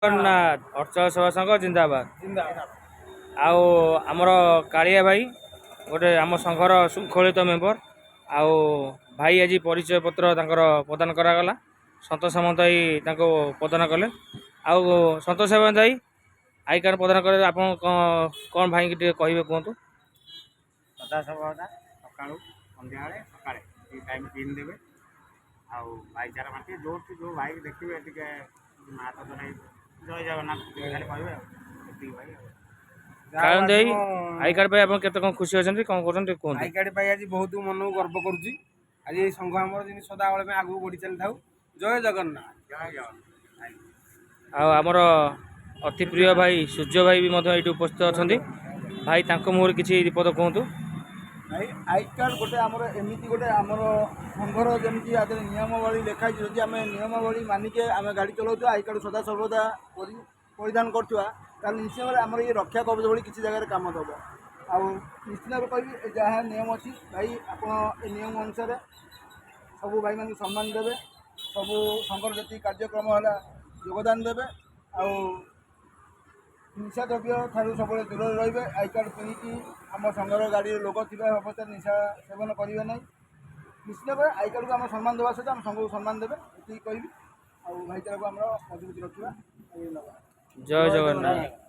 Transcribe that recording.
ଜଗନ୍ନାଥ ଅର୍ଚକ ସେବା ସଂଘ ଜିନ୍ଦାବାଦ। ଜିନ୍ଦାବାଦ। ଆଉ ଆମର କାଳିଆ ଭାଇ ଗୋଟେ ଆମ ସଂଘର ଶୃଙ୍ଖଳିତ ମେମ୍ବର। ଆଉ ଭାଇ ଆଜି ପରିଚୟ ପତ୍ର ତାଙ୍କର ପ୍ରଦାନ କରାଗଲା। ସନ୍ତୋଷ ସାମନ୍ତ ଭାଇ ତାଙ୍କୁ ପ୍ରଦାନ କଲେ। ଆଉ ସନ୍ତୋଷ ସାମନ୍ତ ଭାଇ ଆଇ କାର୍ଡ଼ ପ୍ରଦାନ କଲେ, ଆପଣ କ'ଣ ଭାଇକି ଟିକେ କହିବେ କୁହନ୍ତୁ। ସଦାସର୍ବଦା ସକାଳୁ ସନ୍ଧ୍ୟାବେଳେ ସକାଳେ ଦୁଇ ଟାଇମ୍ ପିନ୍ ଦେବେ। ଆଉ ଭାଇଚାରା ବାଣ୍ଟି ଯୋଉଠି ଯୋଉ ଭାଇ ଦେଖିବେ ଟିକେ ହାତ ଧରାଇ ଜୟ ଜଗନ୍ନାଥ ଖାଲି କହିବେ ଆଉ ଏତିକି ଭାଇ। କାଳନ୍ଦୀ ଭାଇ ଆଇ କାର୍ଡ଼ ପାଇଁ ଆପଣ କେତେ କ'ଣ ଖୁସି ଅଛନ୍ତି, କ'ଣ କରୁଛନ୍ତି ଟିକେ କୁହନ୍ତୁ। ଆଇ କାର୍ଡ଼ ପାଇଁ ଆଜି ବହୁତ ମନକୁ ଗର୍ବ କରୁଛି। ଆଜି ଏଇ ସଂଘ ଆମର ଯେମିତି ସଦାବେଳେ ପାଇଁ ଆଗକୁ ବଢ଼ି ଚାଲିଥାଉ। ଜୟ ଜଗନ୍ନାଥ। ଜୟ ଜଗନ୍ନାଥ। ଆଉ ଆମର ଅତି ପ୍ରିୟ ଭାଇ ସୂର୍ଯ୍ୟ ଭାଇ ବି ମଧ୍ୟ ଏଇଠି ଉପସ୍ଥିତ ଅଛନ୍ତି। ଭାଇ ତାଙ୍କ ମୁହଁରେ କିଛି ବିପଦ କୁହନ୍ତୁ। ଭାଇ ଆଇ କାର୍ଡ଼ ଗୋଟେ ଆମର ଏମିତି ଗୋଟେ ଆମର ସଂଘର ଯେମିତି ଆଗରେ ନିୟମାବଳୀ ଲେଖା ହେଇଛି, ଯଦି ଆମେ ନିୟମାବଳୀ ମାନିକି ଆମେ ଗାଡ଼ି ଚଲାଉଥିବା, ଆଇ କାର୍ଡ଼ ସଦାସର୍ବଦା ପରିଧାନ କରୁଥିବା, ତାହେଲେ ନିଶ୍ଚିତ ଭାବରେ ଆମର ଇଏ ରକ୍ଷା କବଚ ଭଳି କିଛି ଜାଗାରେ କାମ ଦେବ। ଆଉ ନିଶ୍ଚିତ ଭାବରେ କହିବି ଯାହା ନିୟମ ଅଛି ଭାଇ ଆପଣ ଏ ନିୟମ ଅନୁସାରେ ସବୁ ଭାଇମାନଙ୍କୁ ସମ୍ମାନ ଦେବେ। ସବୁ ସଂଘର ଯେତିକି କାର୍ଯ୍ୟକ୍ରମ ହେଲା ଯୋଗଦାନ ଦେବେ। ଆଉ ନିଶା ଦ୍ରବ୍ୟ ଠାରୁ ସବୁବେଳେ ଦୂରରେ ରହିବେ। ଆଇ କାର୍ଡ଼ କିଣିକି ଆମ ସଂଘର ଗାଡ଼ିରେ ଲୋକ ଥିବା ଅବସ୍ଥାରେ ନିଶା ସେବନ କରିବେ ନାହିଁ। ନିଶ୍ଚିତ ଭାବରେ ଆଇ କାର୍ଡ଼କୁ ଆମେ ସମ୍ମାନ ଦେବା ସହିତ ଆମ ସଂଘକୁ ସମ୍ମାନ ଦେବେ, ଏତିକି କହିବି। ଆଉ ଭାଇଚାରାକୁ ଆମର ମଜବୁତ ରଖିବା। ଜୟ ଜଗନ୍ନାଥ।